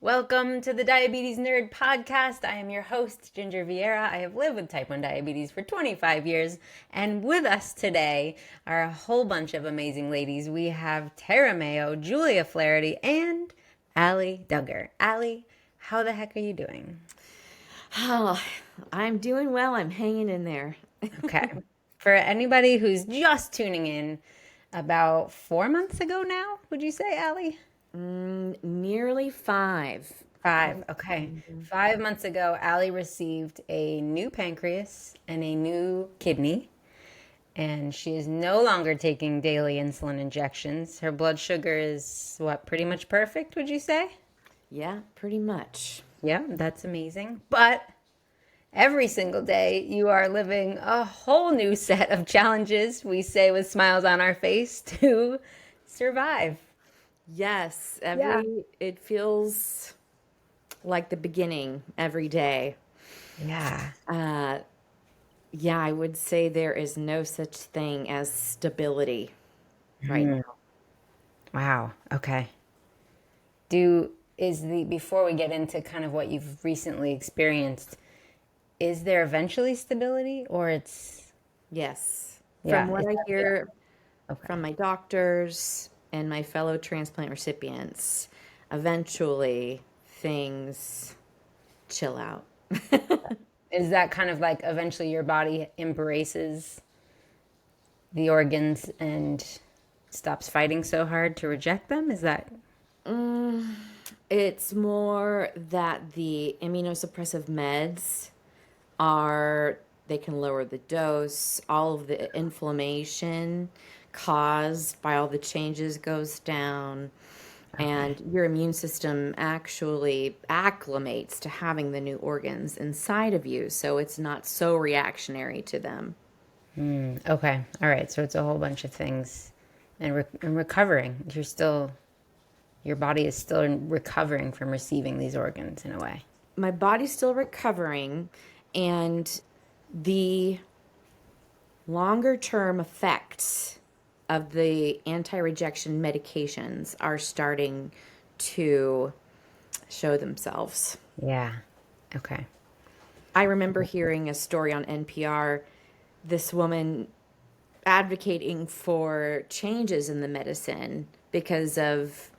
Welcome to the Diabetes Nerd Podcast. I am your host, Ginger VIEIRA. I have lived with type 1 diabetes for 25 years, and with us today are a whole bunch of amazing ladies. We have Tara Mayo, Julia Flaherty, and Allie Duggar. Allie, how the heck are you doing? Oh, I'm doing well. I'm hanging in there. Okay. For anybody who's just tuning in, about 4 months ago now, would you say, Allie? Nearly 5. 5. Okay. 5 months ago, Allie received a new pancreas and a new kidney, and she is no longer taking daily insulin injections. Her blood sugar is what, pretty much perfect, would you say? Yeah, pretty much. Yeah, that's amazing. But every single day, you are living a whole new set of challenges, we say with smiles on our face, to survive. Yes, Yeah. it feels like the beginning every day. Yeah. Uh, yeah, I would say there is no such thing as stability right Hmm. now. Wow. Okay. Do is the before we get into kind of what you've recently experienced, is there eventually stability or it's Yes. From yeah, what I yeah. hear Okay. from my doctors and my fellow transplant recipients, eventually things chill out. Is that kind of like eventually your body embraces the organs and stops fighting so hard to reject them? Is that It's more that the immunosuppressive meds are, they can lower the dose, all of the inflammation caused by all the changes goes down, okay? and your immune system actually acclimates to having the new organs inside of you, so it's not so reactionary to them. Okay. All right. So it's a whole bunch of things and recovering. Your body is still recovering from receiving these organs in a way. My body's still recovering, and the longer term effects of the anti rejection medications are starting to show themselves. Yeah. Okay. I remember hearing a story on NPR, this woman advocating for changes in the medicine because of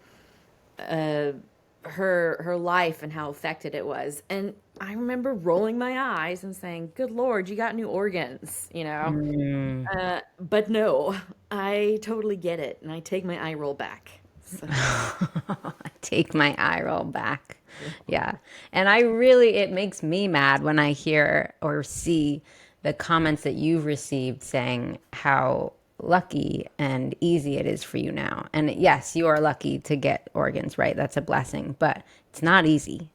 her life and how affected it was. And I remember rolling my eyes and saying, "Good Lord, you got new organs," you know. Mm. But no, I totally get it, and I take my eye roll back. So, Take my eye roll back. Yeah. And it makes me mad when I hear or see the comments that you've received saying how lucky and easy it is for you now. And yes, you are lucky to get organs, right? That's a blessing, but it's not easy.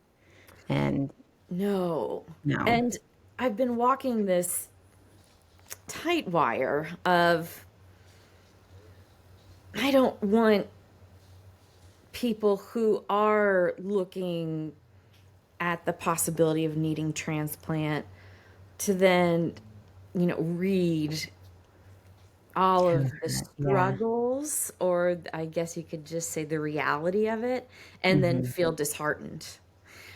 And no. no. And I've been walking this tight wire of I don't want people who are looking at the possibility of needing transplant to then, read all of the Yeah. struggles, or I guess you could just say the reality of it, and then Hmm. feel disheartened. Mm.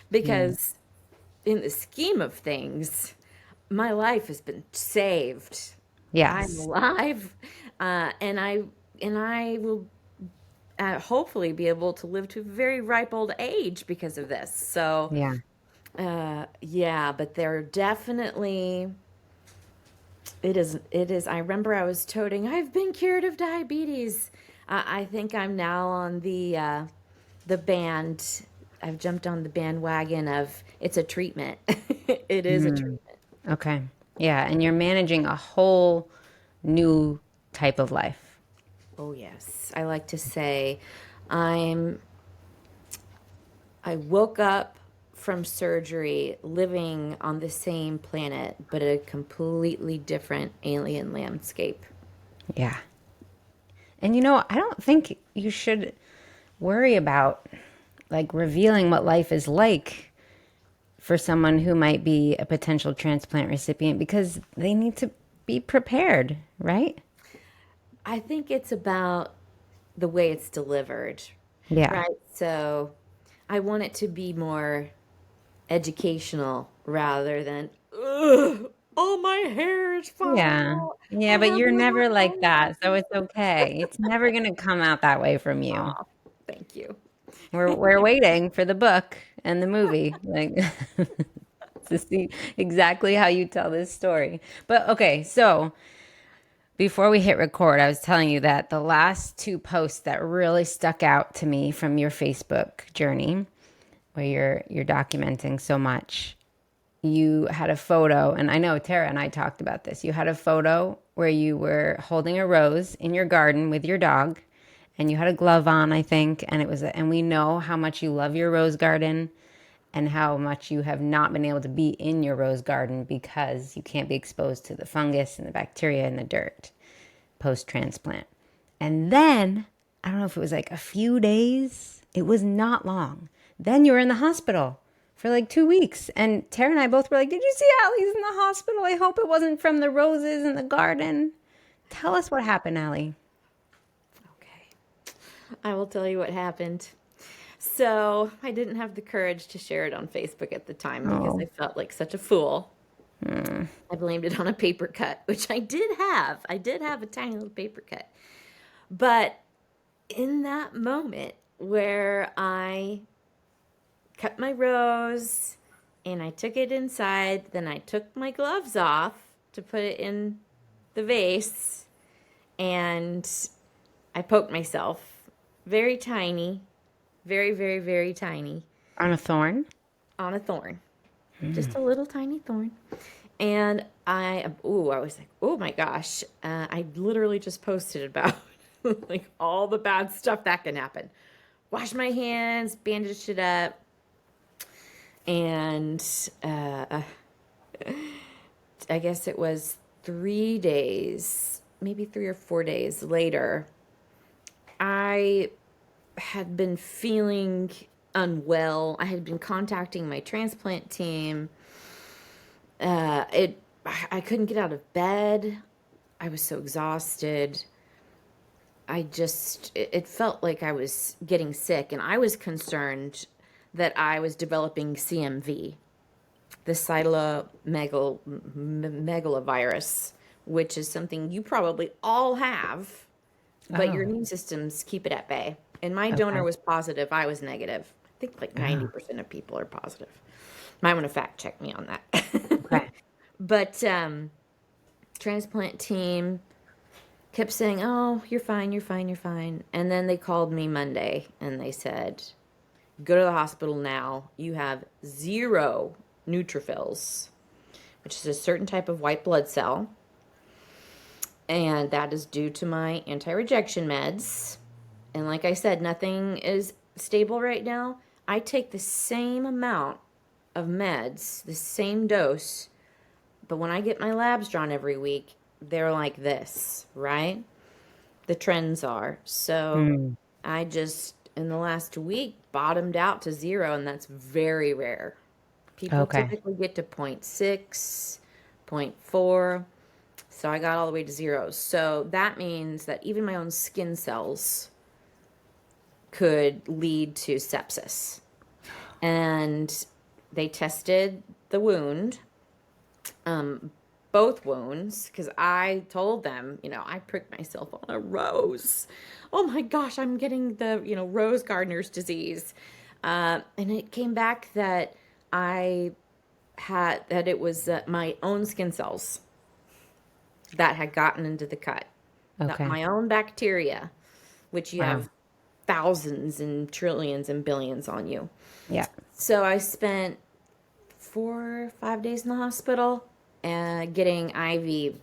Because in the scheme of things, my life has been saved. I'm Yes. alive, and I will hopefully be able to live to a very ripe old age because of this. So, Yeah. yeah, but there definitely it is. I remember I was toting, I've been cured of diabetes. I think I'm now on the band. I've jumped on the bandwagon of it's a treatment. It is a Mm. treatment. Okay. Yeah. And you're managing a whole new type of life. Oh yes. I like to say I'm I woke up from surgery living on the same planet but a completely different alien landscape. Yeah. And I don't think you should worry about like revealing what life is like for someone who might be a potential transplant recipient because they need to be prepared, right? I think it's about the way it's delivered, Yeah. right? So I want it to be more educational rather than, ugh, all my hair is falling Yeah. out. I Yeah, but have you're no more never like hair. that, so it's okay. It's never gonna come out that way from you. Aw, thank you. We're waiting for the book and the movie, like to see exactly how you tell this story. But okay, so before we hit record, I was telling you that the last two posts that really stuck out to me from your Facebook journey, where you're documenting so much, you had a photo, and I know Tara and I talked about this. You had a photo where you were holding a rose in your garden with your dog, and you had a glove on, I think, and we know how much you love your rose garden and how much you have not been able to be in your rose garden because you can't be exposed to the fungus and the bacteria and the dirt post-transplant. And then, I don't know if it was like a few days, it was not long. Then you were in the hospital for like 2 weeks. And Tara and I both were like, "Did you see Allie's in the hospital? I hope it wasn't from the roses in the garden." Tell us what happened, Allie. Okay. I will tell you what happened. So I didn't have the courage to share it on Facebook at the time because I Oh, felt like such a fool. I blamed it on a paper cut, which I did have. I did have a tiny little paper cut. But in that moment where I cut my rose and I took it inside, then I took my gloves off to put it in the vase and I poked myself very tiny, very, very, very tiny on a thorn? on a thorn, just a little tiny thorn. And I was like, oh my gosh. I literally just posted about like all the bad stuff that can happen. Wash my hands, bandaged it up, and I guess it was 3 days, maybe 3 or 4 days later, I had been feeling unwell. I had been contacting my transplant team. I couldn't get out of bed. I was so exhausted. It felt like I was getting sick, and I was concerned that I was developing CMV, the cytomegalovirus, which is something you probably all have, but your Oh, immune systems keep it at bay. And my donor okay. was positive. I was negative. I think like Oh, 90% of people are positive. Might want to fact check me on that. okay. But transplant team kept saying, "Oh, you're fine, you're fine, you're fine." And then they called me Monday and they said, "Go to the hospital now. You have zero neutrophils, which is a certain type of white blood cell, and that is due to my anti-rejection meds. And like I said, nothing is stable right now. I take the same amount of meds, the same dose, but when I get my labs drawn every week, they're like this, right? The trends are. So Hmm. I just, in the last week, bottomed out to zero, and that's very rare. People Okay. typically get to point 0.6, point 0.4. So I got all the way to zero. So that means that even my own skin cells could lead to sepsis. And they tested the wound, both wounds, because I told them, I pricked myself on a rose. Oh my gosh, I'm getting the, rose gardener's disease. And it came back that that it was my own skin cells that had gotten into the cut. Not Okay. my own bacteria, which you Wow. have thousands and trillions and billions on you. Yeah. So I spent 4 or 5 days in the hospital getting IV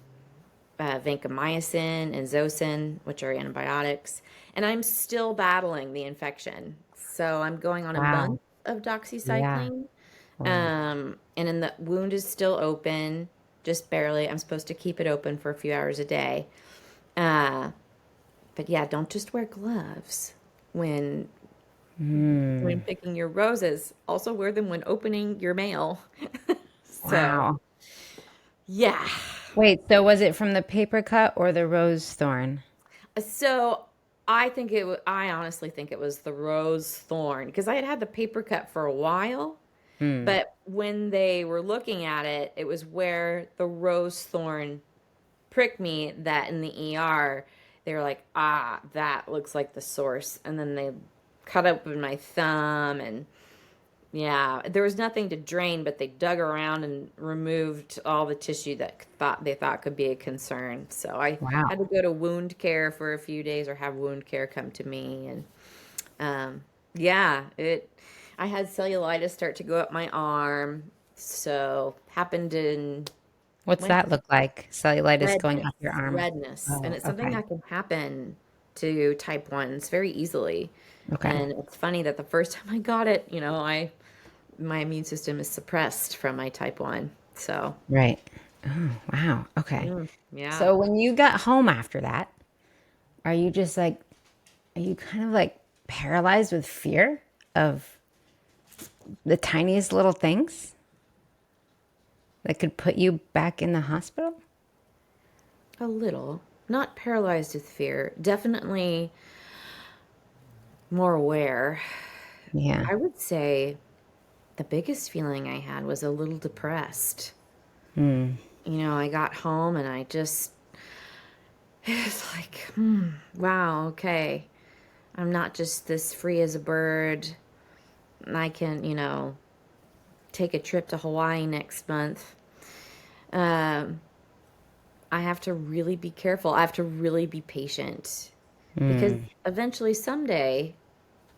vancomycin and Zosyn, which are antibiotics. And I'm still battling the infection. So I'm going on a Wow. month of Yeah. doxycycline. Wow. And then the wound is still open, just barely. I'm supposed to keep it open for a few hours a day. Uh, but yeah, don't just wear gloves when Hmm. picking your roses. Also wear them when opening your mail. So Wow. yeah. Wait, so was it from the paper cut or the rose thorn? So I honestly think it was the rose thorn because I had had the paper cut for a while, Hmm. but when they were looking at it, it was where the rose thorn pricked me that in the ER, they were like, ah, that looks like the source. And then they cut open my thumb and yeah, there was nothing to drain, but they dug around and removed all the tissue that they thought could be a concern. So I Wow. had to go to wound care for a few days or have wound care come to me and yeah, it I had cellulitis start to go up my arm. So happened in What's went that look like? Cellulitis going redness, up your arm? redness. And Oh, it's something okay. that can happen to type 1s very easily. Okay. And it's funny that the first time I got it, my immune system is suppressed from my type 1. So, Right. Oh, wow. Okay. yeah. So when you got home after that, are you just like, are you kind of like paralyzed with fear of the tiniest little things that could put you back in the hospital? A little. Not paralyzed with fear. Definitely more aware. Yeah. I would say the biggest feeling I had was a little depressed. I got home and I just, it's like, wow, okay. I'm not just this free as a bird. I can, take a trip to Hawaii next month. Um, I have to really be careful. I have to really be patient because eventually, someday,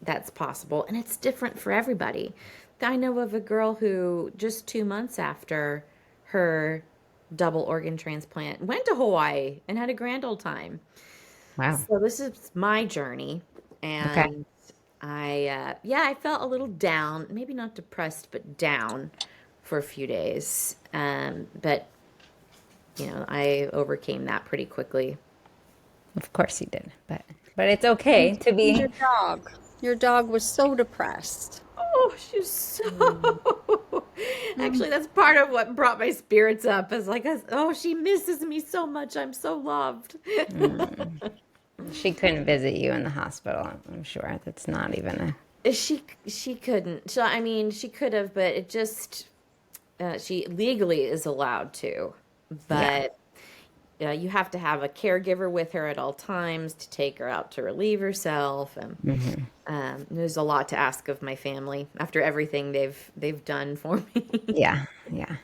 that's possible. And it's different for everybody. I know of a girl who just 2 months after her double organ transplant went to Hawaii and had a grand old time. Wow. So this is my journey. Okay. And I felt a little down, maybe not depressed, but down for a few days. But I overcame that pretty quickly. Of course you did. But it's And okay to your be. dog. Your dog was so depressed. Oh, she's so. Actually, that's part of what brought my spirits up. Is like, oh, she misses me so much. I'm so loved. She couldn't visit you in the hospital, I'm sure. That's not even a. She couldn't. I mean, she could have, but it just she legally is allowed to, Yeah. but you have to have a caregiver with her at all times to take her out to relieve herself, and there's a lot to ask of my family after everything they've done for me. Yeah. Yeah.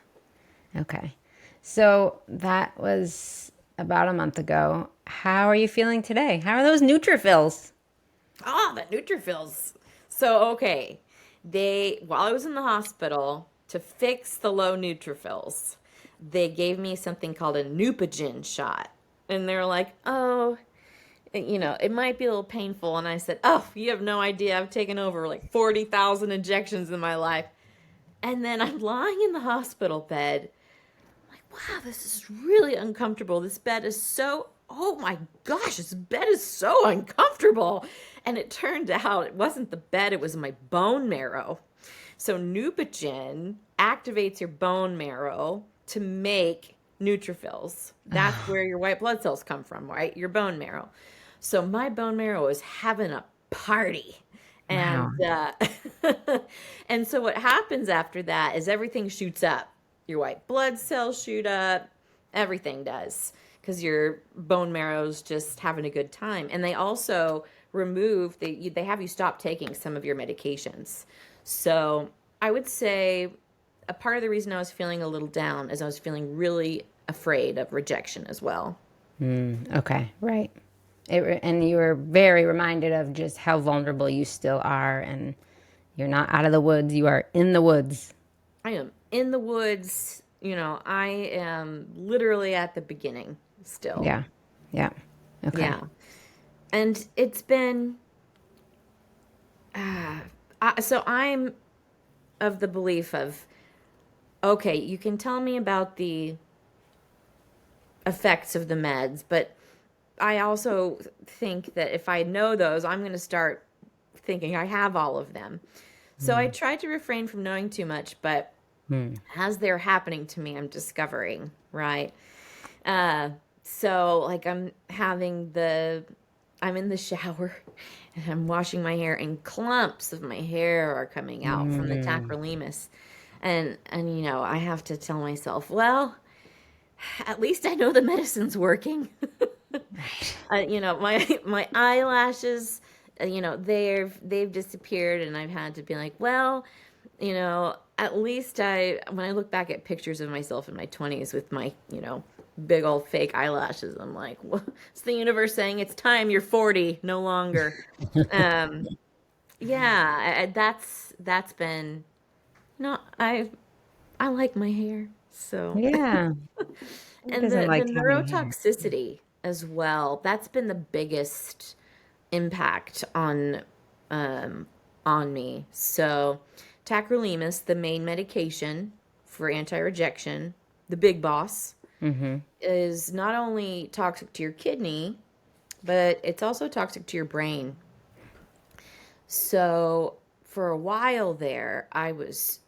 Okay. So that was about a month ago. How are you feeling today? How are those neutrophils? Ah, the neutrophils. So okay, while I was in the hospital to fix the low neutrophils, they gave me something called a Neupogen shot, and they're like, oh, it might be a little painful. And I said, oh, you have no idea. I've taken over like 40,000 injections in my life. And then I'm lying in the hospital bed. Like, wow, this is really uncomfortable. This bed is so, oh my gosh, this bed is so uncomfortable. And it turned out it wasn't the bed, it was my bone marrow. So Neupogen activates your bone marrow to make neutrophils. That's where your white blood cells come from, right? Your bone marrow. So my bone marrow is having a party. And Wow. and so what happens after that is everything shoots up. Your white blood cells shoot up, everything does because your bone marrow's just having a good time. And they also they have you stop taking some of your medications. So I would say a part of the reason I was feeling a little down is I was feeling really afraid of rejection as well. Okay. Right. And you were very reminded of just how vulnerable you still are, and you're not out of the woods. You are in the woods. I am in the woods. I am literally at the beginning still. Yeah. Yeah. Okay. Yeah. And it's been, so I'm of the belief of, okay, you can tell me about the effects of the meds, but I also think that if I know those, I'm going to start thinking I have all of them. So I try to refrain from knowing too much, but as they're happening to me, I'm discovering, right? So like I'm having the I'm in the shower and I'm washing my hair, and clumps of my hair are coming out from the tacrolimus. And I have to tell myself, well, at least I know the medicine's working. Right. My eyelashes, they've disappeared, and I've had to be like, well, at least when I look back at pictures of myself in my 20s with my, big old fake eyelashes, I'm like, well, it's the universe saying it's time, you're 40, no longer. Um, yeah, that's been, I like my hair. So, Yeah. Who and doesn't the like having hair? neurotoxicity as well, that's been the biggest impact um, on me. So, tacrolimus, the main medication for anti-rejection, the big boss, Mm-hmm. is not only toxic to your kidney, but it's also toxic to your brain. So, for a while there, I was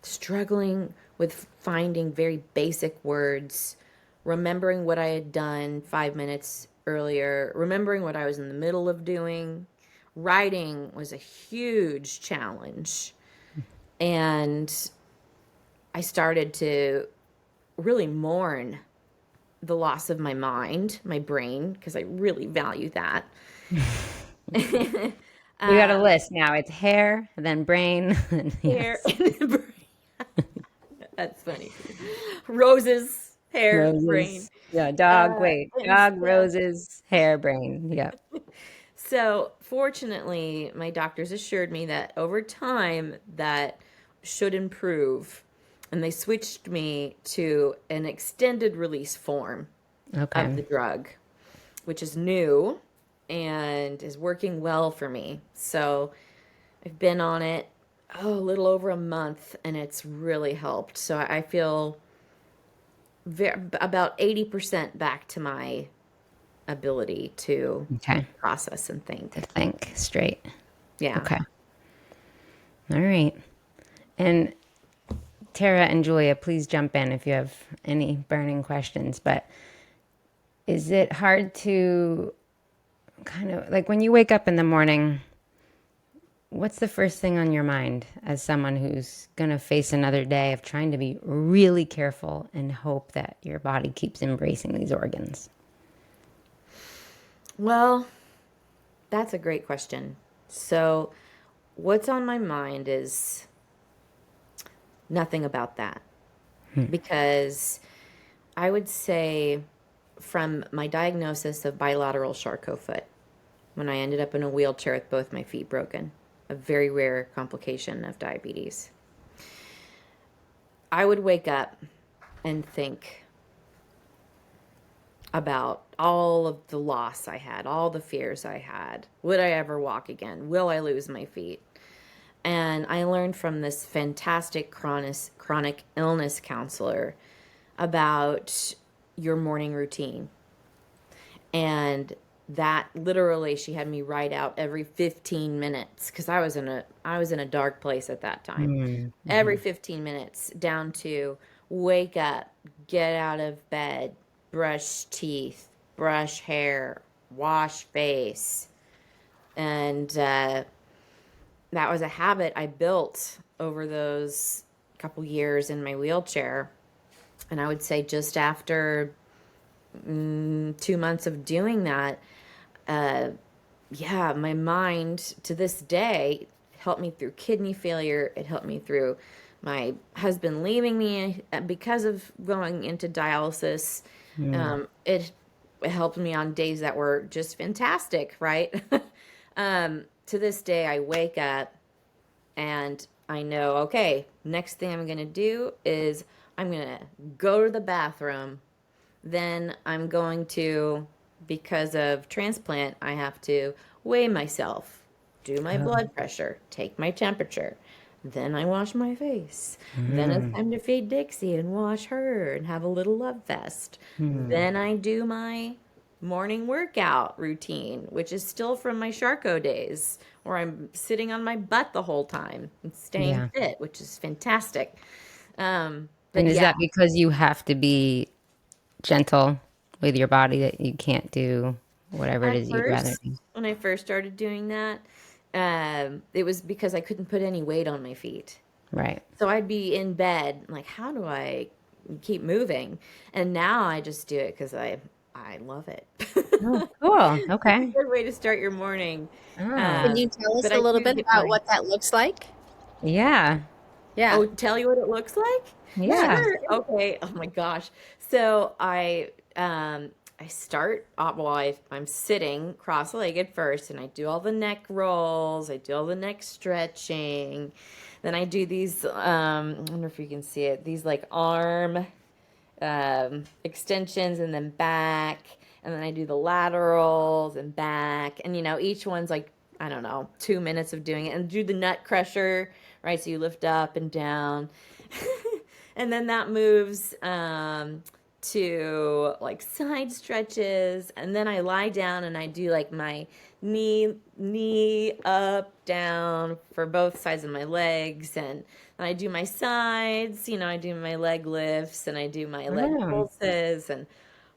struggling with finding very basic words, remembering what I had done 5 minutes earlier, remembering what I was in the middle of doing. Writing was a huge challenge. And I started to really mourn the loss of my mind, my brain, because I really value that. You got a um, list now. It's hair, then brain, and hair yes, and brain. That's funny. Roses, hair, brain. roses. Yeah, dog. Wait, And dog, so, roses, hair, brain. Yep. so fortunately, my doctors assured me that over time that should improve. And they switched me to an extended release form of the Okay. drug, which is new and is working well for me. So I've been on it, a little over a month, and it's really helped. So I feel about 80% back to my ability to Okay. process and To think. think straight. Yeah. Okay. All right. And Tara and Julia, please jump in if you have any burning questions. But is it hard to kind of like when you wake up in the morning, what's the first thing on your mind as someone who's going to face another day of trying to be really careful and hope that your body keeps embracing these organs? Well, that's a great question. So, what's on my mind is nothing about that, because I would say from my diagnosis of bilateral Charcot foot, when I ended up in a wheelchair with both my feet broken, a very rare complication of diabetes, I would wake up and think about all of the loss I had, all the fears I had. Would I ever walk again? Will I lose my feet? And I learned from this fantastic chronic illness counselor about your morning routine. And that literally she had me write out every 15 minutes, because I was in a dark place at that time. Every 15 minutes, down to wake up, get out of bed, brush teeth, brush hair, wash face. And that was a habit I built over those couple years in my wheelchair. And I would say just after 2 months of doing that, yeah, my mind to this day helped me through kidney failure. It helped me through my husband leaving me because of going into dialysis. It helped me on days that were just fantastic, right? To this day, I wake up and I know, okay, next thing I'm going to do is I'm going to go to the bathroom. Then I'm going to, because of transplant, I have to weigh myself, do my Oh. blood pressure, take my temperature. Then I wash my face. Then it's time to feed Dixie and wash her and have a little love fest. Then I do my morning workout routine, which is still from my Charcot days, where I'm sitting on my butt the whole time and staying Yeah. fit, which is fantastic. And But is yeah, that because you have to be gentle with your body that you can't do? whatever it At is you'd rather first, do. when I first started doing that, it was because I couldn't put any weight on my feet. Right. So I'd be in bed, like, how do I keep moving? And now I just do it because I love it. Oh, cool. It's a Okay. good way to start your morning. Can Oh, you tell us But a I little do bit get about my what that looks like? yeah. Yeah. Oh, tell you what it looks like? Yeah. Sure. Okay. Oh my gosh. So I start well I'm sitting cross-legged first and I do all the neck rolls, I do all the neck stretching. Then I do these I wonder if you can see it, these like arm extensions and then back. And then I do the laterals and back. And, each one's like, I don't know, 2 minutes of doing it. And do the nut crusher, right? So you lift up and down. And then that moves to like side stretches. And then I lie down and I do like my knee up, down for both sides of my legs. And I do my sides, I do my leg lifts and I do my leg Oh, pulses and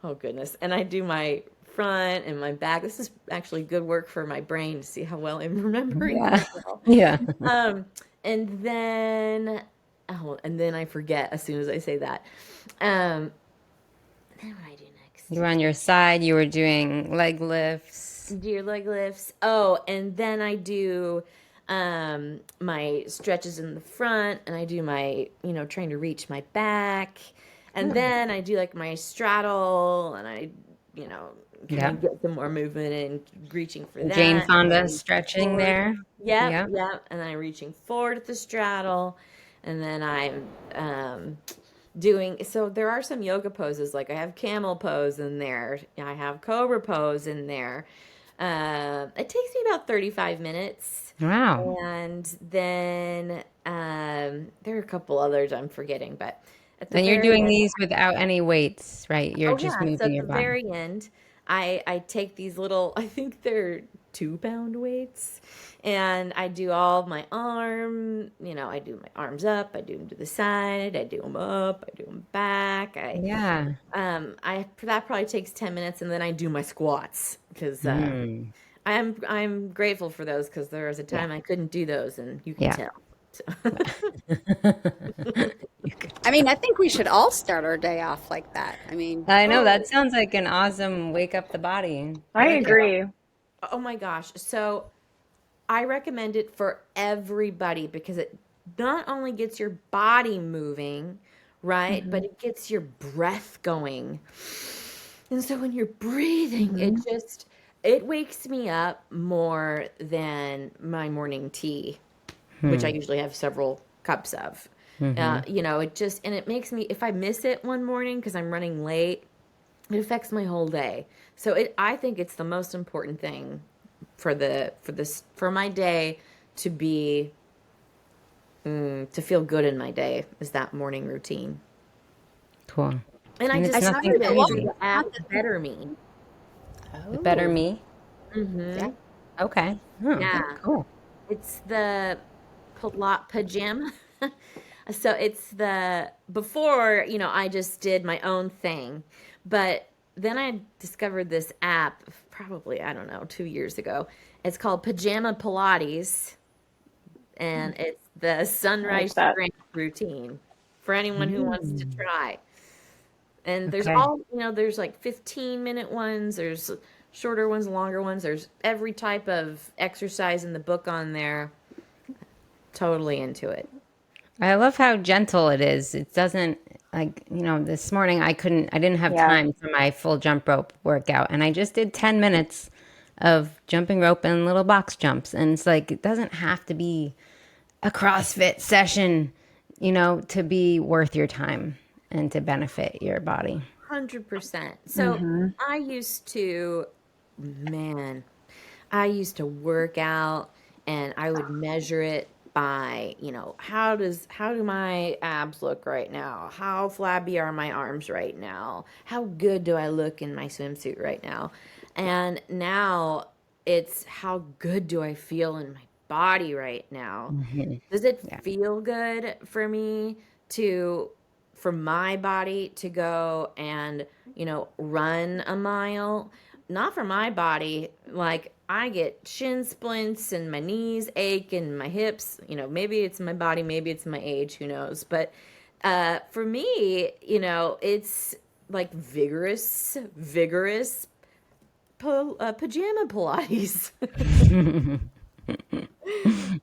oh goodness. And I do my front and my back. This is actually good work for my brain to see how well I'm remembering yeah. myself. Yeah. Um, and then I forget as soon as I say that. Um, then what I do next? You were on your side, you were doing leg lifts. Do your leg lifts. Oh, and then I do my stretches in the front and I do my, trying to reach my back. And then I do like my straddle and I, kind Yeah. of get some more movement and reaching for Jane that. Fonda Reaching stretching forward. there. Yep, Yeah. yep. And then I'm reaching forward at the straddle. And then I'm doing, so there are some yoga poses, like I have camel pose in there. I have cobra pose in there. It takes me about 35 minutes. Wow. And then there are a couple others I'm forgetting, but at the And you're very doing end, these without any weights, right? You're oh just yeah, so moving at your the body. very end, I take these little, I think they're 2 pound weights, and I do all my arm, I do my arms up, I do them to the side, I do them up, I do them back. Yeah. That probably takes 10 minutes, and then I do my squats because Mm. I'm grateful for those because there was a Yeah. time I couldn't do those, and you can Yeah. tell. So. I mean, I think we should all start our day off like that. I mean, I know that Oh, sounds like an awesome wake up the body. I okay. agree. Oh my gosh. So I recommend it for everybody because it not only gets your body moving, right, but it gets your breath going. And so when you're breathing, it wakes me up more than my morning tea, which I usually have several cups of. And it makes me, if I miss it one morning because I'm running late, it affects my whole day. So I think it's the most important thing for my day to be to feel good in my day is that morning routine. Cool. And I And it's I nothing discovered started it through crazy. the app Better Me. The better Oh, me. yeah. Okay. Oh, Yeah, cool. it's the pajama. So it's the before, I just did my own thing. But then I discovered this app probably, I don't know, 2 years ago. It's called Pajama Pilates, and it's the I like sunrise that. strength routine for anyone who wants to try. And there's Okay. there's like 15-minute ones, there's shorter ones, longer ones. There's every type of exercise in the book on there. Totally into it. I love how gentle it is. It doesn't like, this morning I didn't have Yeah. time for my full jump rope workout and I just did 10 minutes of jumping rope and little box jumps. And it's like, it doesn't have to be a CrossFit session, to be worth your time and to benefit your body. 100%. So I used to, man, I used to work out and I would measure it by, how do my abs look right now? How flabby are my arms right now? How good do I look in my swimsuit right now? And now it's how good do I feel in my body right now? Does it Yeah. feel good for me for my body to go and, run a mile? not for my body. Like, I get shin splints and my knees ache and my hips. Maybe it's my body, maybe it's my age, who knows? But for me, it's like vigorous pajama Pilates.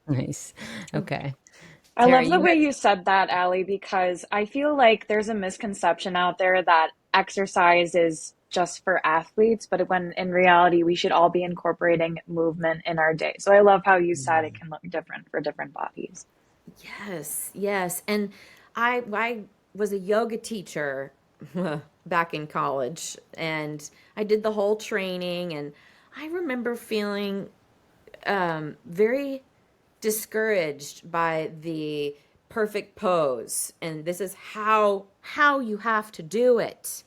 Nice. Okay. I Tara, love the you way had you said that, Allie, because I feel like there's a misconception out there that exercise is just for athletes, but when in reality, we should all be incorporating movement in our day. So I love how you said it can look different for different bodies. Yes, yes. And I was a yoga teacher back in college, and I did the whole training, and I remember feeling very discouraged by the perfect pose, and this is how you have to do it.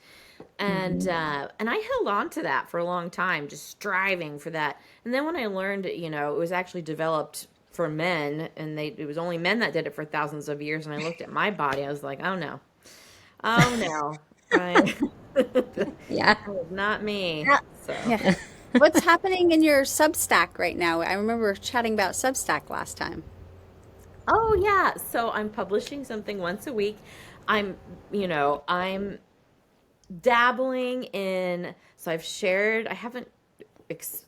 And I held on to that for a long time, just striving for that. And then when I learned, it was actually developed for men, and it was only men that did it for thousands of years. And I looked at my body, I was like, oh no, I, that yeah. was not me. Yeah. So. Yeah. What's happening in your Substack right now? I remember chatting about Substack last time. Oh yeah, so I'm publishing something once a week. I'm dabbling in, so I haven't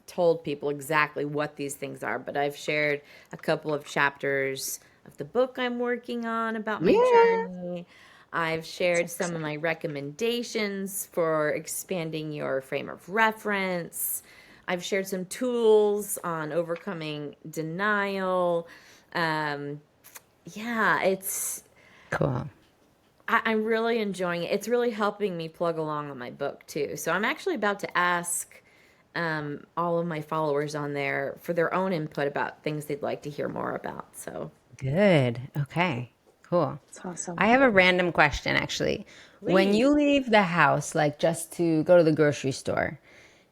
told people exactly what these things are, but I've shared a couple of chapters of the book I'm working on about my Yeah. journey. I've shared some of my recommendations for expanding your frame of reference. I've shared some tools on overcoming denial. Um, yeah, Cool. I'm really enjoying it. It's really helping me plug along on my book too. So I'm actually about to ask all of my followers on there for their own input about things they'd like to hear more about. So Good. Okay. Cool. It's awesome. I have a random question actually. When please. you leave the house, like just to go to the grocery store,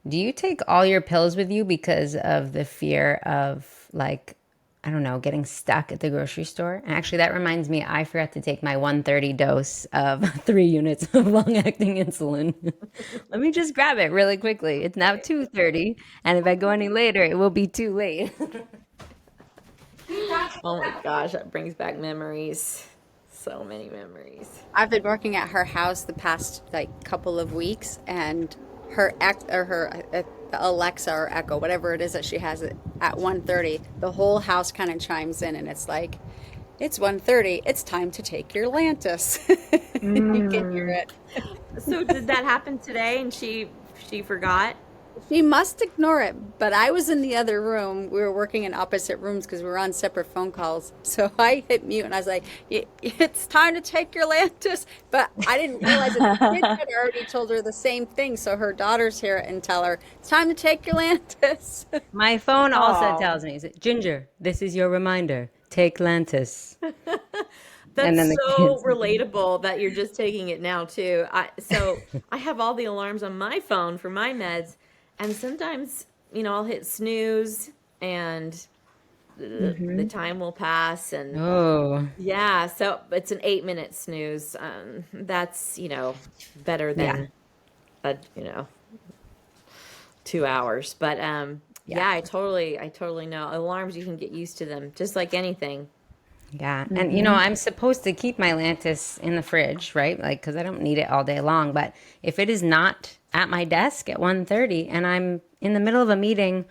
do you take all your pills with you because of the fear of like, I don't know, getting stuck at the grocery store? And actually, that reminds me, I forgot to take my 130 dose of 3 units of long-acting insulin. Let me just grab it really quickly. It's now 2:30, and if I go any later, it will be too late. Oh my gosh, that brings back memories. So many memories. I've been working at her house the past like couple of weeks, and her Alexa or Echo, whatever it is that she has it at 1:30, the whole house kind of chimes in, and it's like, it's 1:30. It's time to take your Lantus. You can hear Mm. it. So did that happen today and she forgot? She must ignore it, but I was in the other room. We were working in opposite rooms because we were on separate phone calls. So I hit mute and I was like, It's time to take your Lantus." But I didn't realize that the kids had already told her the same thing. So her daughters hear it and tell her, "It's time to take your Lantus." My phone also Oh, tells me, Ginger, this is your reminder. Take Lantus. And then That's the so kids. relatable that you're just taking it now too. I have all the alarms on my phone for my meds, and sometimes I'll hit snooze, and the hmm time will pass, and Oh, yeah, so it's an 8-minute snooze. That's better yeah. than a 2 hours, but Yeah. yeah, I totally know alarms. You can get used to them, just like anything. Yeah. And, hmm I'm supposed to keep my Lantus in the fridge, right? Like, because I don't need it all day long. But if it is not at my desk at 1:30 and I'm in the middle of a meeting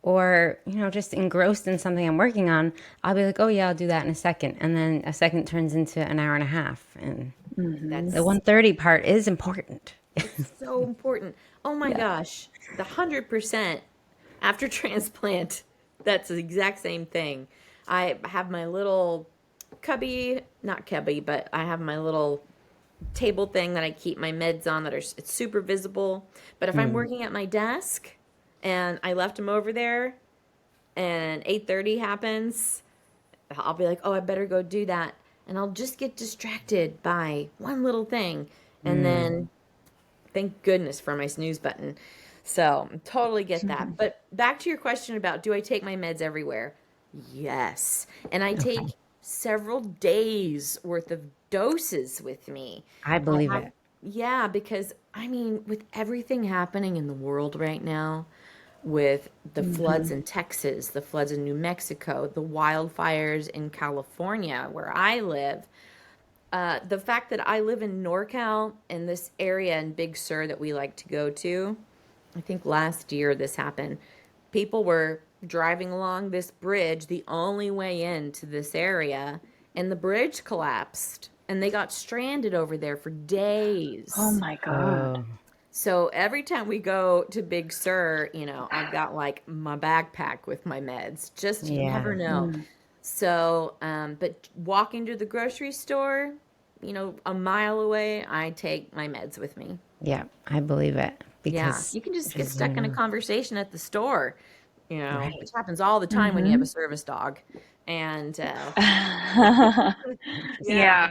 or, just engrossed in something I'm working on, I'll be like, oh, yeah, I'll do that in a second. And then a second turns into an hour and a half. And the That's 1:30 part is important. It's so important. Oh my Yeah. gosh, the 100% after transplant, that's the exact same thing. I have my little cubby, not cubby, but I have my little table thing that I keep my meds on it's super visible. But if I'm Mm. working at my desk and I left them over there and 8:30 happens, I'll be like, "Oh, I better go do that." And I'll just get distracted by one little thing. And Mm. then thank goodness for my snooze button. So totally get that. But back to your question about, do I take my meds everywhere? Yes. And I Okay. take several days worth of doses with me. I I believe have, it. yeah, because I mean, with everything happening in the world right now, with the floods in Texas, the floods in New Mexico, the wildfires in California, where I live, the fact that I live in NorCal, in this area in Big Sur that we like to go to, I think last year this happened. People were driving along this bridge, the only way into this area, and the bridge collapsed and they got stranded over there for Oh days. my God. Oh, So every time we go to Big Sur, I've got like my backpack with my meds. Just you never yeah. know. So, but walking to the grocery store, a mile away, I take my meds with me. Yeah, I believe it Yeah, because you can just you get just never stuck in a know. conversation at the store, Right. which happens all the time when you have a service dog. And Interesting. yeah, Yeah.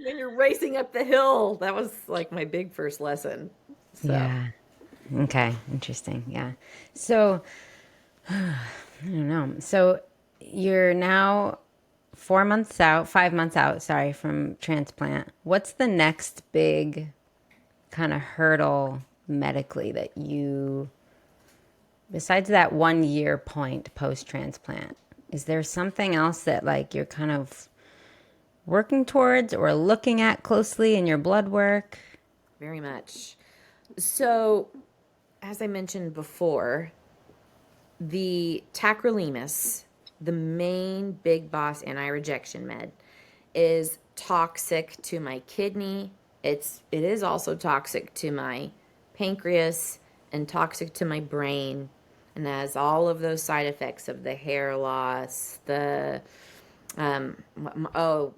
when you're racing up the hill, that was like my big first lesson. So. Yeah. Okay. Interesting. Yeah. So, I don't know. So you're now 4 months out, 5 months out, sorry, from transplant. What's the next big kind of hurdle medically that besides that 1 year point post transplant, is there something else that like you're kind of working towards or looking at closely in your blood work? Very much. So, as I mentioned before, the tacrolimus, the main big boss anti-rejection med, is toxic to my kidney. It is also toxic to my pancreas and toxic to my brain, and has all of those side effects of the hair loss, the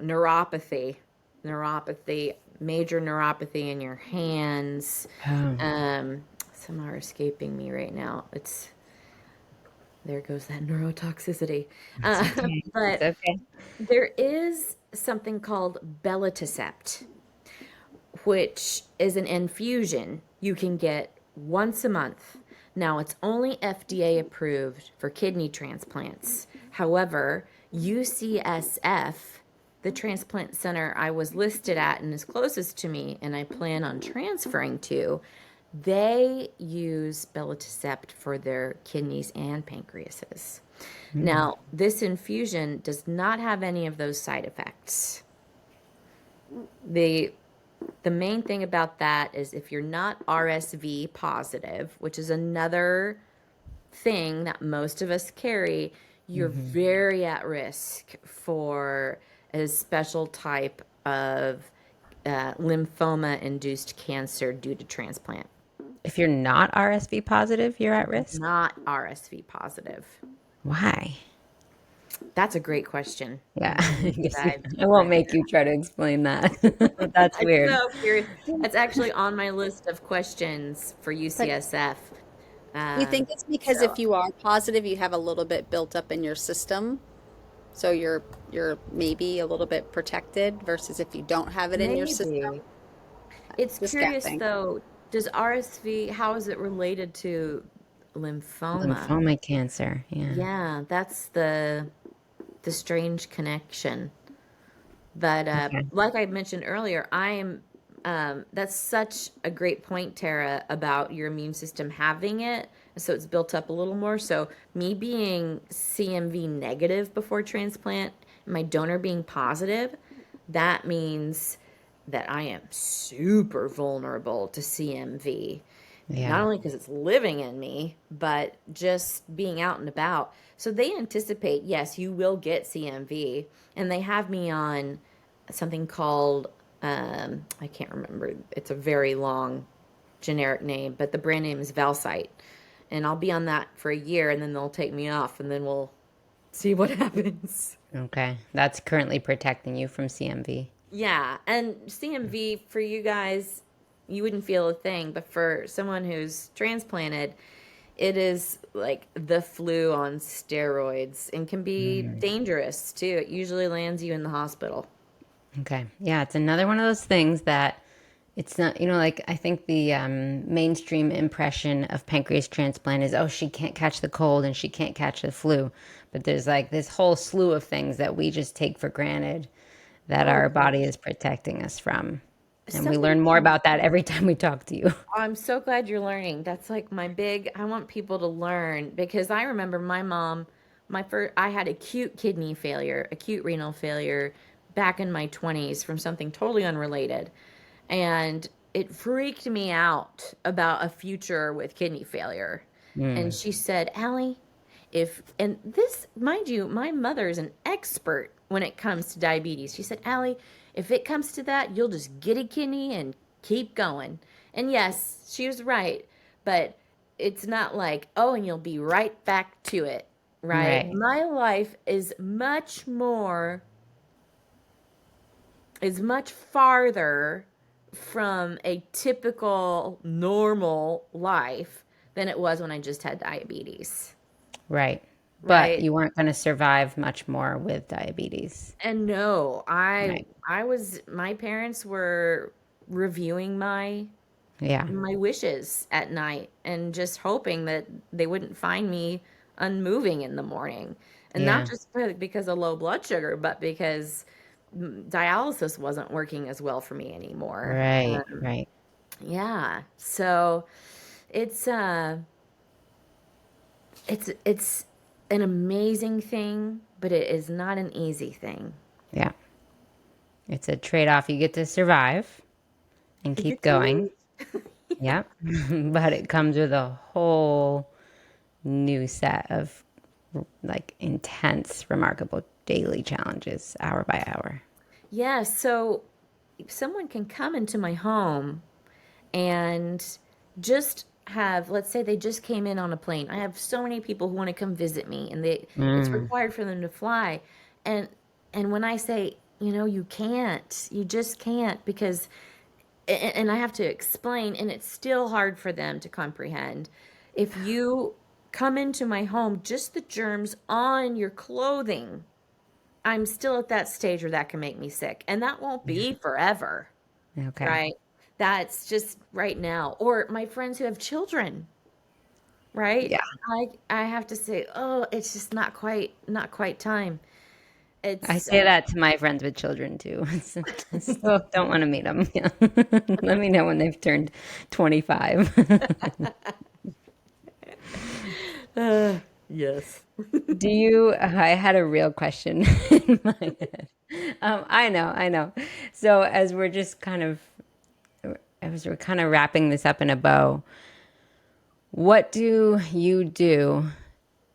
neuropathy, major neuropathy in your hands. Oh, Some are escaping me right now. There goes that neurotoxicity. it's okay. It's But okay. there is something called belatacept, which is an infusion you can get once a month. Now, it's only FDA approved for kidney transplants. However, UCSF, the transplant center I was listed at and is closest to me, and I plan on transferring to, they use belatacept for their kidneys and pancreases. Now, this infusion does not have any of those side effects. The the main thing about that is if you're not RSV positive, which is another thing that most of us carry, you're very at risk for a special type of lymphoma induced cancer due to transplant. If you're not RSV positive, you're at risk. Not RSV positive. Why? That's a great question. Yeah, And I I need to guess dive I deeper won't into make you try to explain that. That's I'm weird. so curious. That's actually on my list of questions for But UCSF. you think it's because So if you are positive, you have a little bit built up in your system, so you're maybe a little bit protected versus if you don't have it in your system. maybe. It's Just curious guessing. though, does RSV, how is it related to lymphoma? Lymphoma cancer. Yeah. Yeah, that's the strange connection. But Okay. like I mentioned earlier, I am that's such a great point, Tara, about your immune system having it. So it's built up a little more. So me being CMV negative before transplant, and my donor being positive, that means that I am super vulnerable to CMV. Not Yeah. only because it's living in me, but just being out and about. So they anticipate, yes, you will get CMV. And they have me on something called, I can't remember, it's a very long generic name, but the brand name is Valsite. And I'll be on that for a year and then they'll take me off and then we'll see what happens. Okay. That's currently protecting you from CMV. Yeah, and CMV for you guys, you wouldn't feel a thing, but for someone who's transplanted, it is like the flu on steroids and can be dangerous too. It usually lands you in the hospital. Okay. Yeah, it's another one of those things that it's not, like I think the mainstream impression of pancreas transplant is, oh, she can't catch the cold and she can't catch the flu. But there's like this whole slew of things that we just take for granted that Oh our body gosh. is protecting us from. And we Somebody learn more about that every time we talk to you. I'm so glad you're learning. That's like I want people to learn because I remember my mom, I had acute kidney failure, acute renal failure back in my 20s from something totally unrelated. And it freaked me out about a future with kidney failure. And Mm, she said, Allie, and this, mind you, my mother is an expert when it comes to diabetes. She said, Allie, if it comes to that, you'll just get a kidney and keep going. And yes, she was right, but it's not like, oh, and you'll be right back to it, right? right. My life is much farther from a typical normal life than it was when I just had diabetes, Right. But right? you weren't going to survive much more with diabetes. And no, Right. my parents were reviewing Yeah. my wishes at night and just hoping that they wouldn't find me unmoving in the morning. And not Yeah. just because of low blood sugar, but because dialysis wasn't working as well for me anymore. Right. Right. Yeah. So it's it's an amazing thing, but it is not an easy thing. Yeah. It's a trade off. You get to survive and You keep get to going. live. Yep. But it comes with a whole new set of like intense, remarkable daily challenges, hour by hour. Yeah, so someone can come into my home and just have, let's say they just came in on a plane. I have so many people who want to come visit me and it's Mm, required for them to fly. And when I say, you can't, you just can't because and I have to explain and it's still hard for them to comprehend. If you come into my home, just the germs on your clothing, I'm still at that stage where that can make me sick. And that won't be forever. okay. Right. That's just right now. Or my friends who have children, right? Yeah. I have to say, oh, it's just not quite time. I It's say that to my friends with children too. I still don't want to meet them. Yeah. Let me know when they've turned 25. yes. I had a real question in my head. I know. So as we're kind of wrapping this up in a bow, what do you do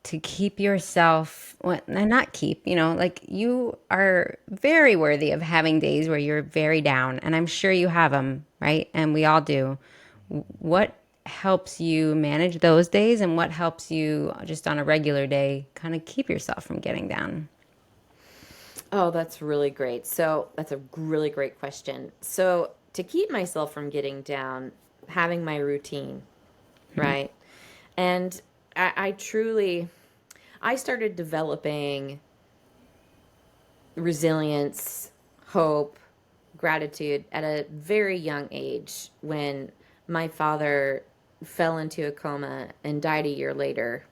to keep yourself, well, not keep, like you are very worthy of having days where you're very down, and I'm sure you have them, right? And we all do. What helps you manage those days, and what helps you just on a regular day kind of keep yourself from getting down? Oh, that's really great. So that's a really great question. So to keep myself from getting down, having my routine, right? And I truly, I started developing resilience, hope, gratitude at a very young age when my father fell into a coma and died a year later.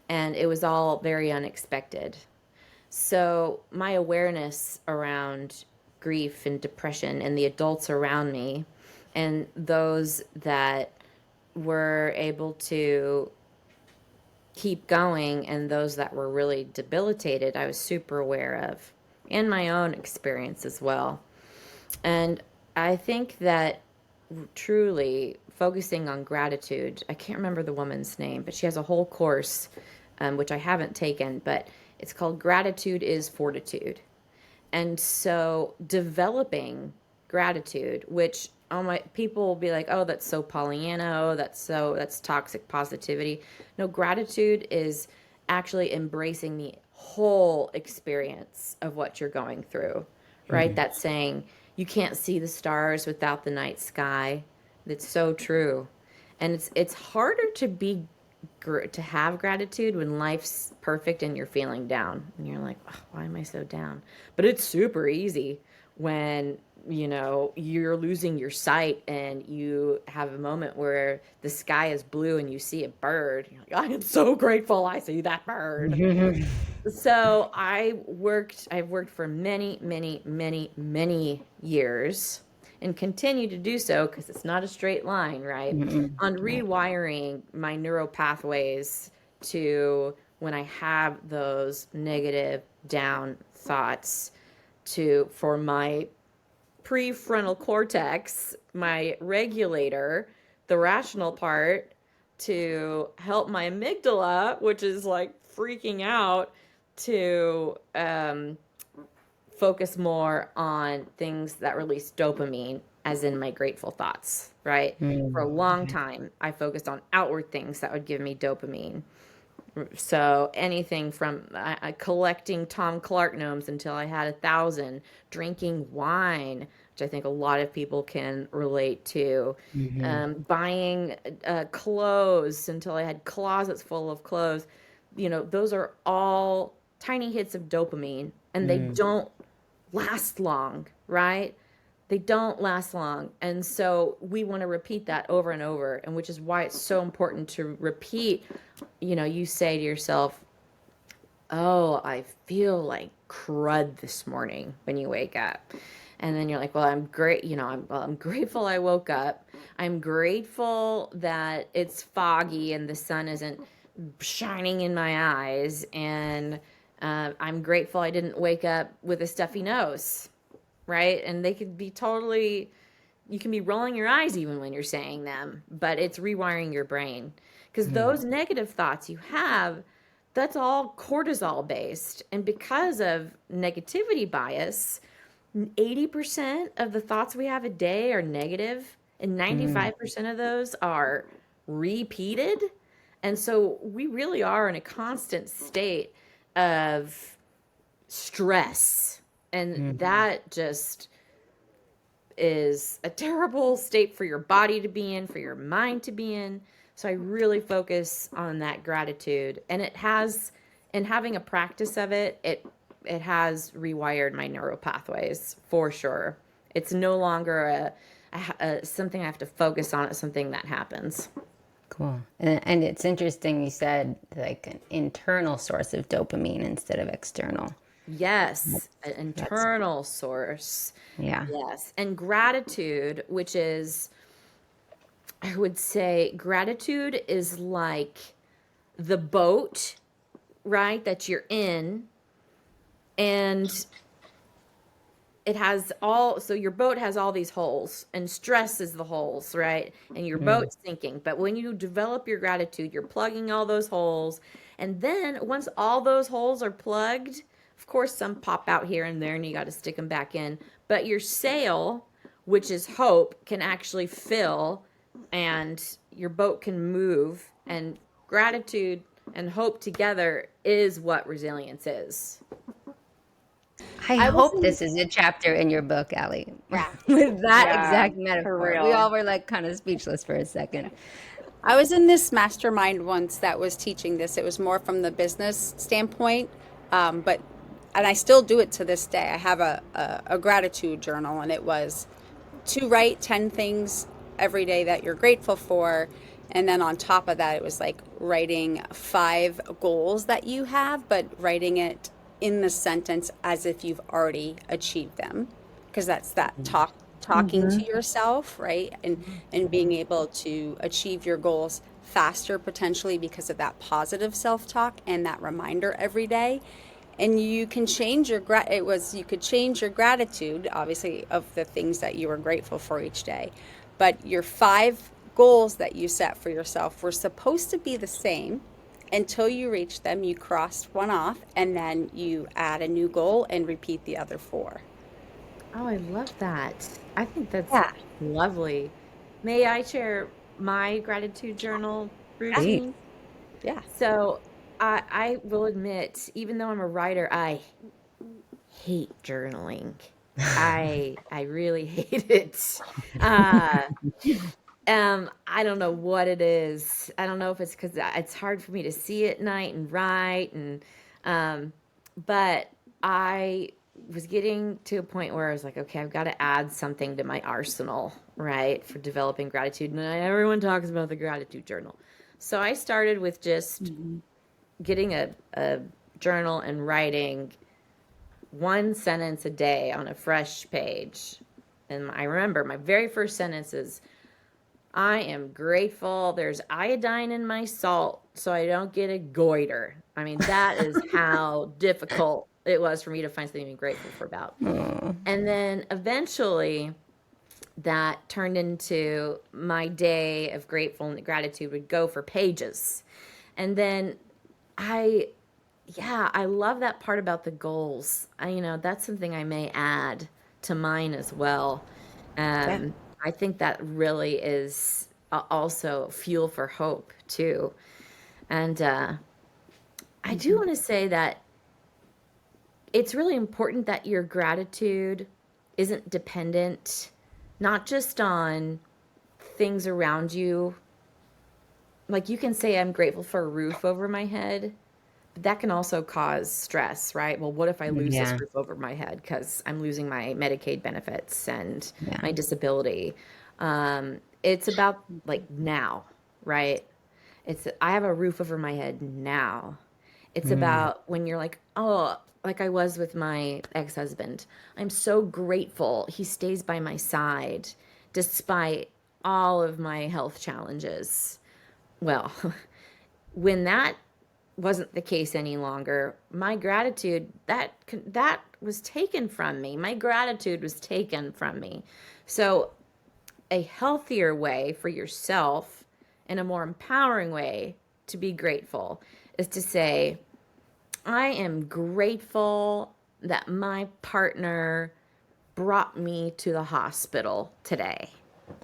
And it was all very unexpected. So, my awareness around grief and depression and the adults around me and those that were able to keep going and those that were really debilitated, I was super aware of, and my own experience as well. And I think that truly focusing on gratitude, I can't remember the woman's name, but she has a whole course, which I haven't taken, but it's called Gratitude is Fortitude. And so developing gratitude, which my people will be like, oh, that's so Pollyanna, oh, that's toxic positivity. No, gratitude is actually embracing the whole experience of what you're going through, right? That's saying you can't see the stars without the night sky. That's so true. And it's harder to have gratitude when life's perfect and you're feeling down and you're like, oh, why am I so down? But it's super easy when you're losing your sight and you have a moment where the sky is blue and you see a bird. You're like, I am so grateful I see that bird. So I've worked for many, many, many, many years and continue to do so because it's not a straight line, right? On rewiring my neural pathways to when I have those negative down thoughts for my prefrontal cortex, my regulator, the rational part, to help my amygdala, which is like freaking out, to focus more on things that release dopamine, as in my grateful thoughts, right? For a long time, I focused on outward things that would give me dopamine. So anything from collecting Tom Clark gnomes until I had 1,000, drinking wine, which I think a lot of people can relate to, buying clothes until I had closets full of clothes. Those are all tiny hits of dopamine, and they don't last long, right? They don't last long. And so we want to repeat that over and over, and which is why it's so important to repeat. You say to yourself, oh, I feel like crud this morning when you wake up. And then you're like, well, I'm great. I'm grateful I woke up. I'm grateful that it's foggy and the sun isn't shining in my eyes. And I'm grateful I didn't wake up with a stuffy nose, right? And they could be totally, you can be rolling your eyes even when you're saying them, but it's rewiring your brain. Because those negative thoughts you have, that's all cortisol based. And because of negativity bias, 80% of the thoughts we have a day are negative, and 95% of those are repeated. And so we really are in a constant state of stress. And that just is a terrible state for your body to be in, for your mind to be in. So I really focus on that gratitude. And having a practice of it, it has rewired my neural pathways for sure. It's no longer something I have to focus on. It's something that happens. Cool. And it's interesting you said like an internal source of dopamine instead of external. Yes, an internal source. Yeah. Yes. And gratitude, which is, I would say, gratitude is like the boat, right, that you're in. And so your boat has all these holes, and stress is the holes, right? And your boat's sinking. But when you develop your gratitude, you're plugging all those holes. And then once all those holes are plugged, of course, some pop out here and there and you got to stick them back in. But your sail, which is hope, can actually fill and your boat can move. And gratitude and hope together is what resilience is. I hope this is a chapter in your book, Allie. Yeah. With that Yeah, exact for metaphor. real. We all were like kind of speechless for a second. I was in this mastermind once that was teaching this. It was more from the business standpoint, and I still do it to this day. I have a gratitude journal, and it was to write 10 things every day that you're grateful for. And then on top of that, it was like writing 5 goals that you have, but writing it in the sentence as if you've already achieved them. Because that's that talking to yourself, right? And being able to achieve your goals faster potentially because of that positive self-talk and that reminder every day. And you can change you could change your gratitude, obviously, of the things that you were grateful for each day. But your 5 goals that you set for yourself were supposed to be the same until you reach them. You crossed one off, and then you add a new goal and repeat the other 4. Oh, I love that. I think that's Yeah. lovely. May I share my gratitude journal routine? Yeah. So I will admit, even though I'm a writer, I hate journaling. I really hate it. I don't know what it is. I don't know if it's because it's hard for me to see at night and write, but I was getting to a point where I was like, okay, I've got to add something to my arsenal, right, for developing gratitude. And everyone talks about the gratitude journal. So I started with just getting a journal and writing 1 sentence a day on a fresh page. And I remember my very first sentence is, I am grateful there's iodine in my salt so I don't get a goiter. I mean, that is how difficult it was for me to find something to be grateful for about. And then eventually that turned into my day of gratitude would go for pages. And then I love that part about the goals. That's something I may add to mine as well. Yeah. I think that really is also fuel for hope too. And I do want to say that it's really important that your gratitude isn't dependent not just on things around you. Like you can say, I'm grateful for a roof over my head, but that can also cause stress, right? Well, what if I lose this Yeah. roof over my head because I'm losing my Medicaid benefits and Yeah. my disability? It's about like now, right? I have a roof over my head now. It's about when you're like, oh, like I was with my ex-husband. I'm so grateful he stays by my side despite all of my health challenges. Well, when that wasn't the case any longer, my gratitude that was taken from me. My gratitude was taken from me. So, a healthier way for yourself and a more empowering way to be grateful is to say, I am grateful that my partner brought me to the hospital today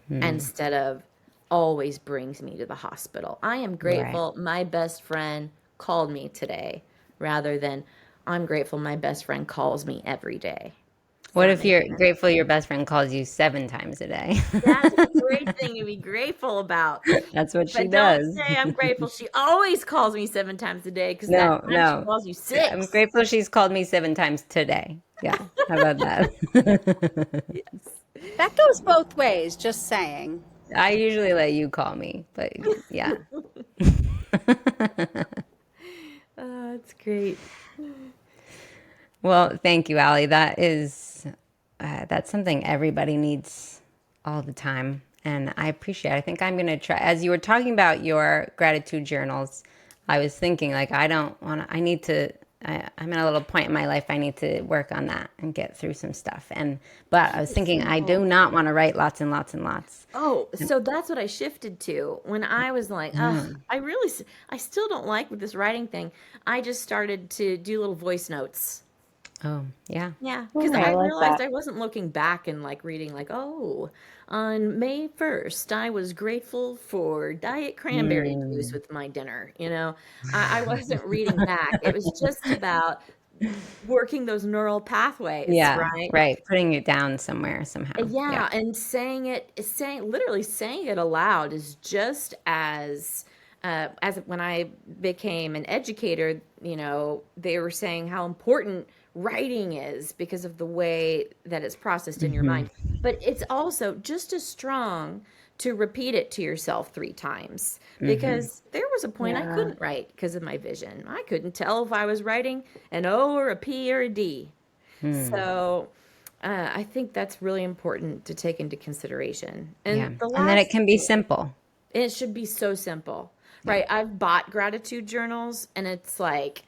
instead of always brings me to the hospital. I am Right. grateful my best friend called me today rather than I'm grateful my best friend calls me every day. Does What that if make you're sense? grateful your best friend calls you 7 times a day? That's a great thing to be grateful about. That's what she But don't does. say I'm grateful she always calls me 7 times a day because that No, time she no. calls you I'm six. grateful she's called me 7 times today. Yeah. How about that? Yes. That goes both ways, just saying. I usually let you call me, but yeah. Oh, that's great. Well, thank you, Allie. That's something everybody needs all the time, and I appreciate it. I think I'm gonna try. As you were talking about your gratitude journals, I was thinking like I don't want to. I need to. I'm at a little point in my life. I need to work on that and get through some stuff. But I was It's thinking I do simple. not want to write lots and lots and lots. Oh, so that's what I shifted to when I was like, ugh, I still don't like with this writing thing. I just started to do little voice notes. Oh, yeah. Yeah, because Oh, I I like realized that. I wasn't looking back and like reading like, oh, on May 1st, I was grateful for diet cranberry juice Mm. with my dinner. I wasn't reading back. It was just about working those neural pathways, Yeah, right? right. Putting it down somewhere somehow. Yeah. Yeah, and literally saying it aloud is just as when I became an educator, they were saying how important writing is because of the way that it's processed in your Hmm. mind. But it's also just as strong to repeat it to yourself 3 times Hmm. because there was a point I Yeah. couldn't write because of my vision. I couldn't tell if I was writing an O or a P or a D. Hmm. So I think that's really important to take into consideration. Yeah. And the And then it last, can be simple. it should be so simple, Yeah. right? I've bought gratitude journals and it's like,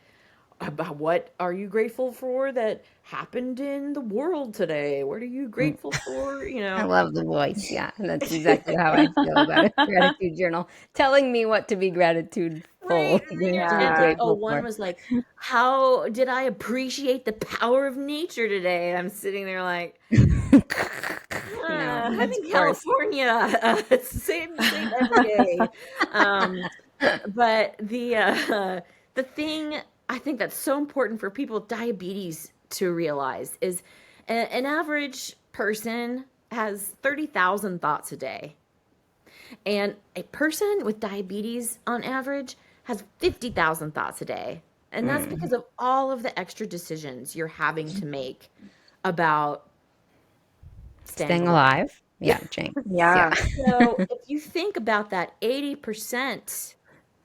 about what are you grateful for that happened in the world today? What are you Mm. grateful for? I love the voice. Yeah. And that's exactly how I feel about a gratitude journal, telling me what to be Right. gratitudeful, And then to be it's like, Yeah. oh, grateful one for. was like, how did I appreciate the power of nature today? I'm sitting there like, No, I'm of in course. California. It's the same every day. Um, but the thing I think that's so important for people with diabetes to realize is an average person has 30,000 thoughts a day. And a person with diabetes on average has 50,000 thoughts a day. And that's because Mm. of all of the extra decisions you're having to make about staying Staying alive. alive. Yeah, Jane. Yeah. Yeah. So if you think about that, 80%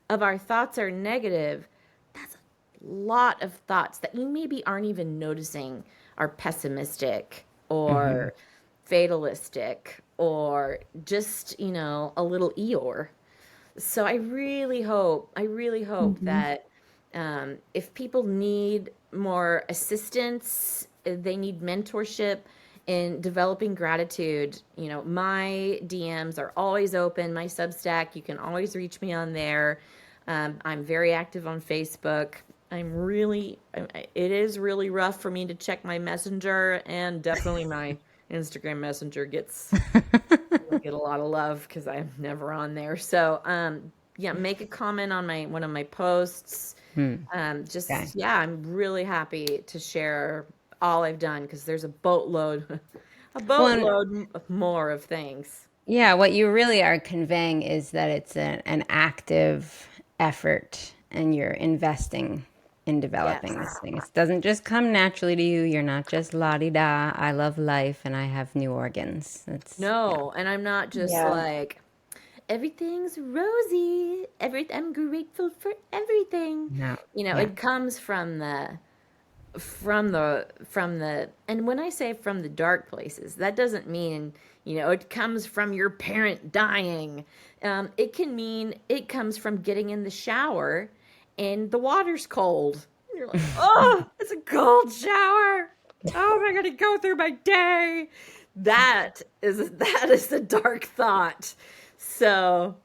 of our thoughts are negative. That's a lot of thoughts that you maybe aren't even noticing are pessimistic Hmm. or fatalistic or just, a little Eeyore. So I really hope Mm-hmm. that if people need more assistance, they need mentorship in developing gratitude, my DMs are always open. My Substack, you can always reach me on there. I'm very active on Facebook. It is really rough for me to check my messenger, and definitely my Instagram messenger get a lot of love because I'm never on there. So, yeah, make a comment on one of my posts. Okay. Yeah, I'm really happy to share all I've done because there's a boatload, a Well, and more of things. yeah, what you really are conveying is that it's an active effort and you're investing in developing Yes. this thing. It doesn't just come naturally to you. You're not just la di da, I love life and I have new organs. It's, yeah, No, and I'm not just Yeah. like everything's rosy. I'm grateful for everything. no, yeah, It comes from the and when I say from the dark places, that doesn't mean it comes from your parent dying. It can mean it comes from getting in the shower and the water's cold. And you're like, oh, it's a cold shower. How am I gonna go through my day? That is a dark thought. So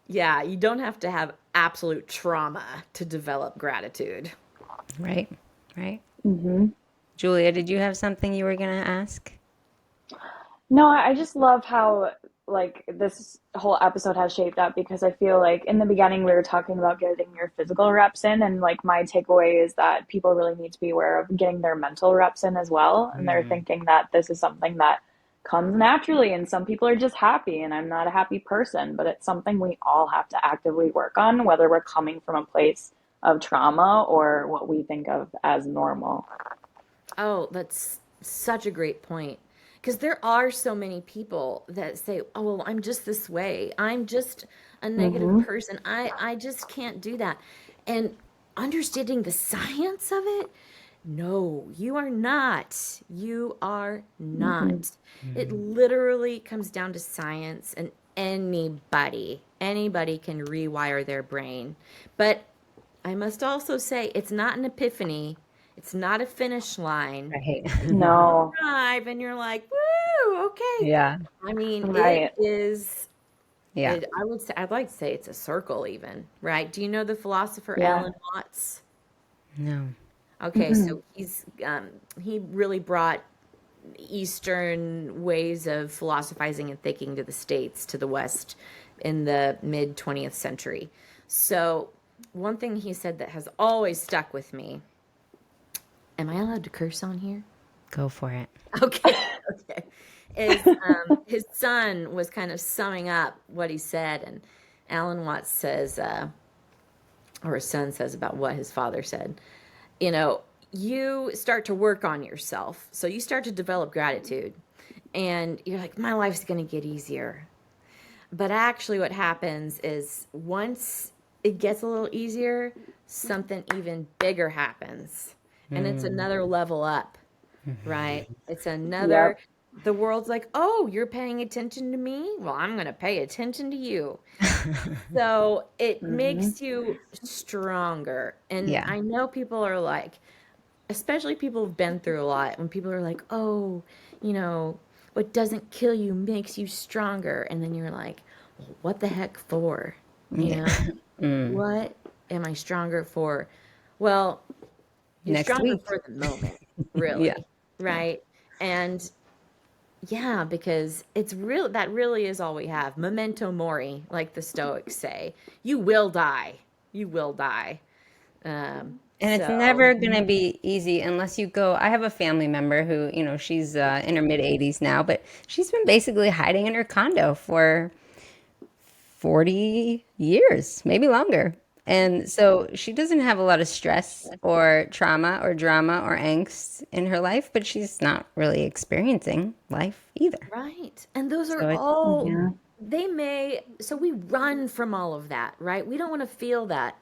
yeah, you don't have to have absolute trauma to develop gratitude. right, right. Mm-hmm. Julia, did you have something you were going to ask? No, I just love how like this whole episode has shaped up because I feel like in the beginning we were talking about getting your physical reps in, and like my takeaway is that people really need to be aware of getting their mental reps in as well. And they're Mm, thinking that this is something that comes naturally, and some people are just happy, and I'm not a happy person, but it's something we all have to actively work on, whether we're coming from a place of trauma or what we think of as normal. Oh, that's such a great point. Because there are so many people that say, "Oh, well, I'm just this way. I'm just a negative Mm-hmm. person. I just can't do that." And understanding the science of it, no, you are not. You are Mm-hmm. not. It mm, literally comes down to science, and anybody can rewire their brain. But I must also say, it's not an epiphany. It's not a finish line. right. You don't No. arrive and you're like, woo, okay. Yeah, I mean, it Right. is, yeah. I'd like to say it's a circle even, right? Do you know the philosopher Yeah. Alan Watts? No. Okay, Mm-mm. so he really brought Eastern ways of philosophizing and thinking to the States, to the West in the mid 20th century. So, one thing he said that has always stuck with me, am I allowed to curse on here? Go for it. Okay, okay. Is his son was kind of summing up what he said, and Alan Watts says, or his son says about what his father said. You know, you start to work on yourself, so you start to develop gratitude, and you're like, my life's going to get easier. But actually, what happens is once it gets a little easier, something even bigger happens, and it's Mm. another level up, right? It's another, Yep. the world's like, oh, you're paying attention to me? Well, I'm going to pay attention to you. So it Mm-hmm. makes you stronger. And Yeah. I know people are like, especially people who've been through a lot, when people are like, oh, you know, what doesn't kill you makes you stronger. And then you're like, well, what the heck for? You Yeah. know, Mm. what am I stronger for? Well, you're Next stronger week. for the moment, Yeah. really, Yeah. right? And yeah, because that really is all we have. Memento mori, like the Stoics say. You will die. You will die. And it's So, never going to be easy unless you go. I have a family member who, she's in her mid 80s now, but she's been basically hiding in her condo for 40 years, maybe longer. And so she doesn't have a lot of stress or trauma or drama or angst in her life, but she's not really experiencing life either. right. And those are So it's, all, Yeah. so we run from all of that, right? We don't want to feel that.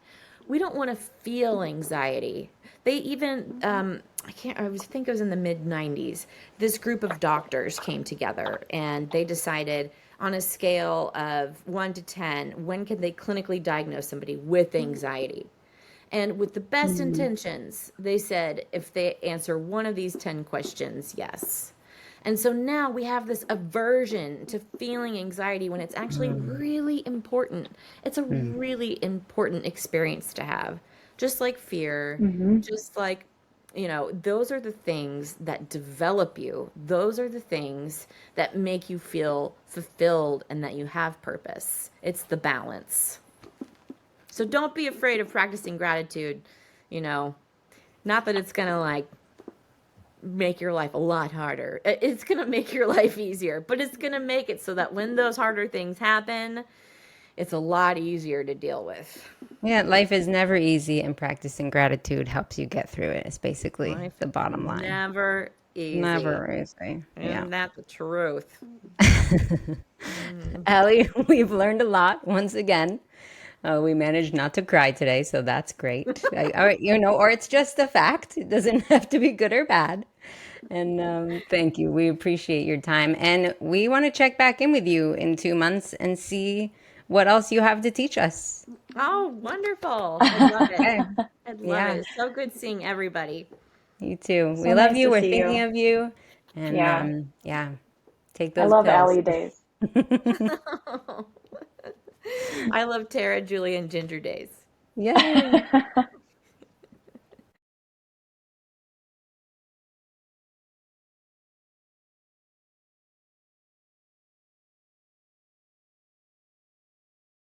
We don't want to feel anxiety. They even, I think it was in the mid 90s, this group of doctors came together and they decided on a scale of 1 to 10, when can they clinically diagnose somebody with anxiety? And with the best intentions, they said if they answer one of these 10 questions, yes. And so now we have this aversion to feeling anxiety when it's actually really important. It's a really important experience to have. Just like fear, just like, those are the things that develop you. Those are the things that make you feel fulfilled and that you have purpose. It's the balance. So don't be afraid of practicing gratitude, not that it's going to like make your life a lot harder. It's going to make your life easier, but it's going to make it so that when those harder things happen, it's a lot easier to deal with. Yeah, life is never easy, and practicing gratitude helps you get through it. It's basically Life the bottom line. never easy. Never easy. Yeah. Isn't that the truth? Ellie, we've learned a lot once again. We managed not to cry today, so that's great. Or it's just a fact. It doesn't have to be good or bad. And thank you. We appreciate your time. And we want to check back in with you in 2 months and see what else you have to teach us. Oh, wonderful. I love it. Okay. I love Yeah. it. So good seeing everybody. You too. So We love nice you. to We're see thinking you. of you. Yeah. And take I those love pills. Allie days. I love Tara, Julie, and Ginger days. Yay.